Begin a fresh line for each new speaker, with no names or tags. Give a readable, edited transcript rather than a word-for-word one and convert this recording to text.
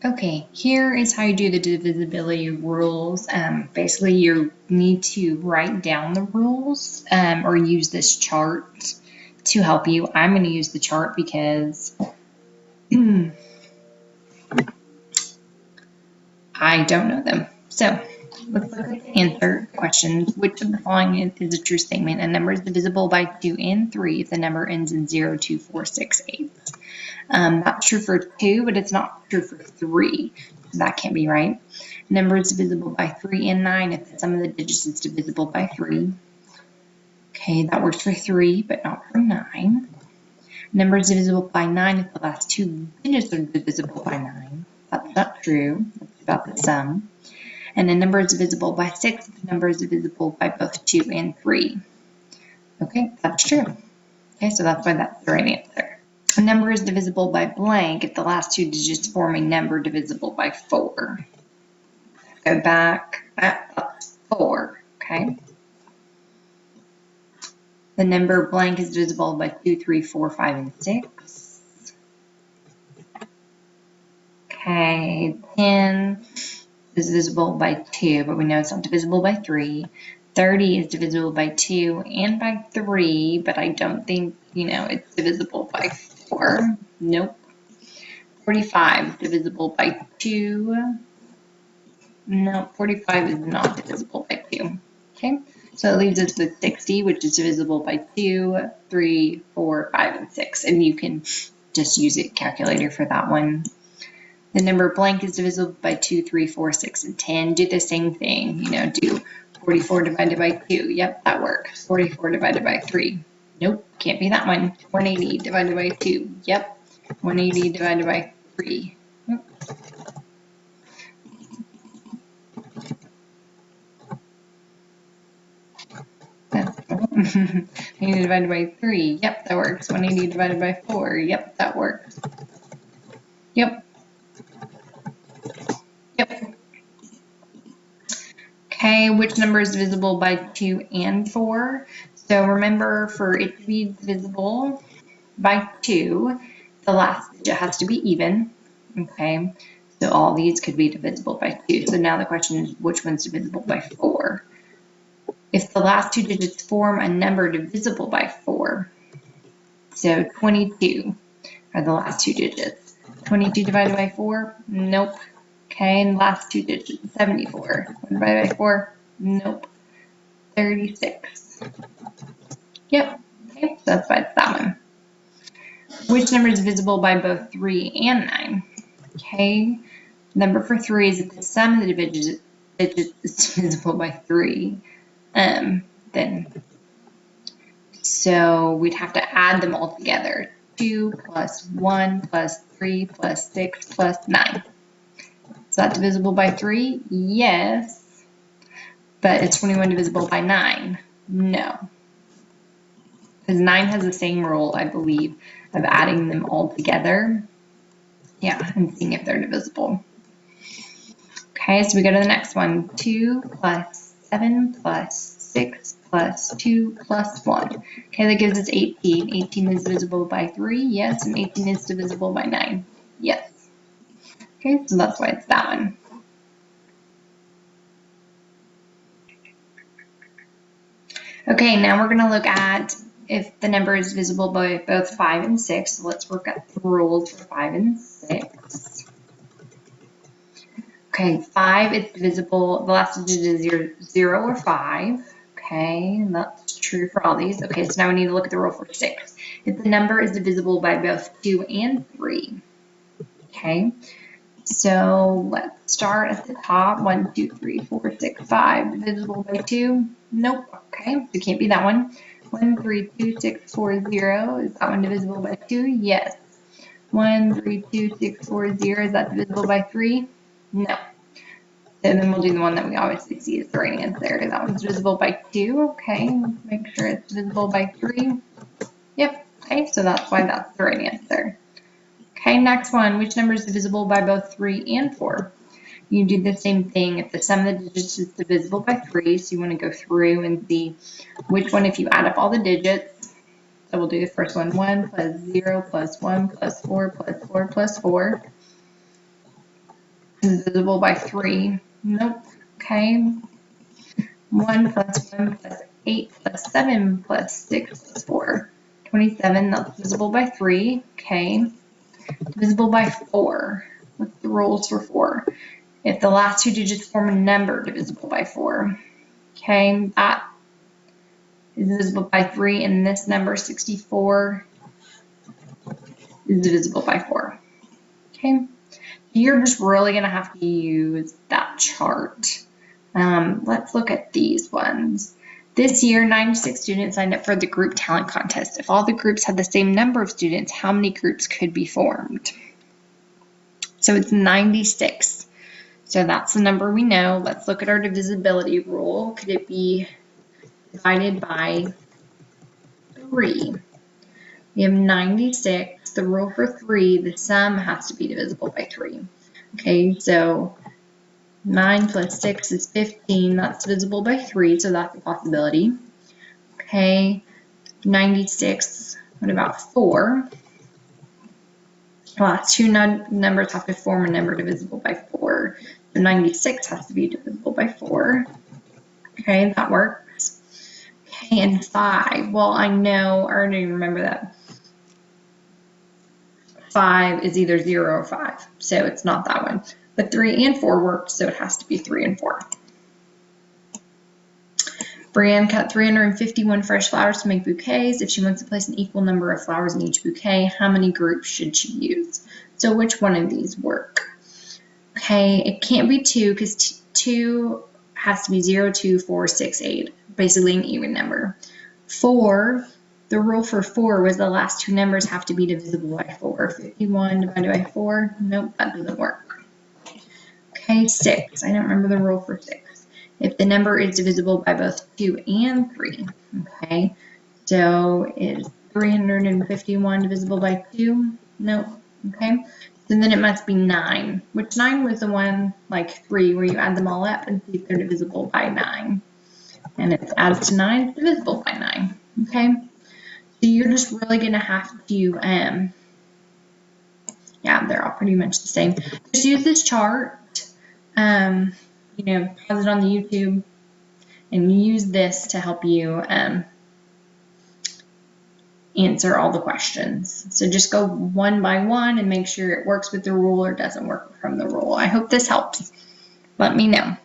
Okay, here is how you do the divisibility rules. Basically, you need to write down the rules or use this chart to help you. I'm going to use the chart because I don't know them. So let's look at the answer questions. Which of the following is a true statement? A number is divisible by 2 and 3 if the number ends in 0, 2, 4, 6, 8. That's true for 2, but it's not true for 3. That can't be right. Number is divisible by 3 and 9 if the sum of the digits is divisible by 3. Okay, that works for 3, but not for 9. Number is divisible by 9 if the last two digits are divisible by 9. That's not true. That's about the sum. And a number is divisible by 6 if the number is divisible by both 2 and 3. Okay, that's true. Okay, so that's why that's the right answer. A number is divisible by blank if the last two digits form a number divisible by 4. Go back. That's 4. Okay. The number blank is divisible by 2, 3, 4, 5, and 6. Okay. 10 is divisible by 2, but we know it's not divisible by 3. 30 is divisible by 2 and by 3, but I don't think, it's divisible by 4. Nope. 45 is divisible by 2. No, 45 is not divisible by 2. Okay, so it leaves us with 60, which is divisible by 2, 3, 4, 5, and 6. And you can just use a calculator for that one. The number blank is divisible by 2, 3, 4, 6, and 10. Do the same thing, do 44 divided by 2. Yep, that works. 44 divided by 3. Nope, can't be that one. 180 divided by 2. Yep, 180 divided by 3. Nope. 180 divided by 3. Yep, that works. 180 divided by 4. Yep, that works. Yep. Yep. Okay, which number is divisible by 2 and 4? So remember, for it to be divisible by 2, the last digit has to be even. Okay, so all these could be divisible by 2. So now the question is, which one's divisible by 4? If the last two digits form a number divisible by 4, so 22 are the last two digits. 22 divided by 4? Nope. Okay, and last two digits, 74. 1 divided by 4? Nope. 36. Yep. Okay, so that's why it's that one. Which number is divisible by both 3 and 9? Okay, number for 3 is if the sum of the digits is divisible by 3. Then so we'd have to add them all together. 2 plus 1 plus 3 plus 6 plus 9. Is that divisible by 3? Yes. But is 21 divisible by 9? No. Because 9 has the same rule, I believe, of adding them all together. Yeah, and seeing if they're divisible. Okay, so we go to the next one. 2 plus 7 plus 6 plus 2 plus 1. Okay, that gives us 18. 18 is divisible by 3, yes, and 18 is divisible by 9, yes. Okay, so that's why it's that one. Okay, now we're going to look at if the number is divisible by both 5 and 6. So let's work out the rules for 5 and 6. Okay, 5 is divisible, the last digit is 0 or 5. Okay, and that's true for all these. Okay, so now we need to look at the rule for 6. If the number is divisible by both 2 and 3. Okay, so let's start at the top. 1, 2, 3, 4, 6, 5. Divisible by 2? Nope. Okay, so it can't be that one. 1, 3, 2, 6, 4, 0. Is that one divisible by 2? Yes. 1, 3, 2, 6, 4, 0. Is that divisible by 3? No. And then we'll do the one that we obviously see is the right answer. That one's divisible by 2. Okay, make sure it's divisible by 3. Yep. Okay, so that's why that's the right answer. Okay, next one. Which number is divisible by both 3 and 4? You do the same thing. If the sum of the digits is divisible by 3, so you want to go through and see which one, if you add up all the digits. So we'll do the first one. 1 plus 0 plus 1 plus 4 plus 4 plus 4. is divisible by 3. Nope. Okay. 1 plus 1 plus 8 plus 7 plus 6 plus 4. 27, that's divisible by 3. Okay. Divisible by 4. What's the rules for 4? If the last two digits form a number, divisible by 4. Okay, that is divisible by 3, and this number, 64, is divisible by 4. Okay, you're just really going to have to use that chart. Let's look at these ones. This year, 96 students signed up for the group talent contest. If all the groups had the same number of students, how many groups could be formed? So it's 96. So that's the number we know. Let's look at our divisibility rule. Could it be divided by 3? We have 96. The rule for 3, the sum has to be divisible by 3. Okay, so 9 plus 6 is 15. That's divisible by 3, so that's a possibility. Okay, 96. What about 4? The last two numbers have to form a number divisible by 4. So 96 has to be divisible by 4. Okay, that works. Okay, and 5. Well, I already remember that 5 is either 0 or 5, so it's not that one. But 3 and 4 work, so it has to be 3 and 4. Brianne cut 351 fresh flowers to make bouquets. If she wants to place an equal number of flowers in each bouquet, how many groups should she use? So which one of these work? Okay, it can't be 2 because 2 has to be 0, 2, 4, 6, 8, basically an even number. 4, the rule for 4 was the last two numbers have to be divisible by 4. 51 divided by 4, nope, that doesn't work. Okay, 6, I don't remember the rule for 6. If the number is divisible by both 2 and 3, okay, so is 351 divisible by 2? Nope, okay, so then it must be 9, which 9 was the one like 3 where you add them all up and see if they're divisible by 9. And it's added to 9, it's divisible by 9, okay, so you're just really going to have to, yeah, they're all pretty much the same. Just use this chart. You know, pause it on the YouTube and use this to help you answer all the questions. So just go one by one and make sure it works with the rule or doesn't work from the rule. I hope this helps. Let me know.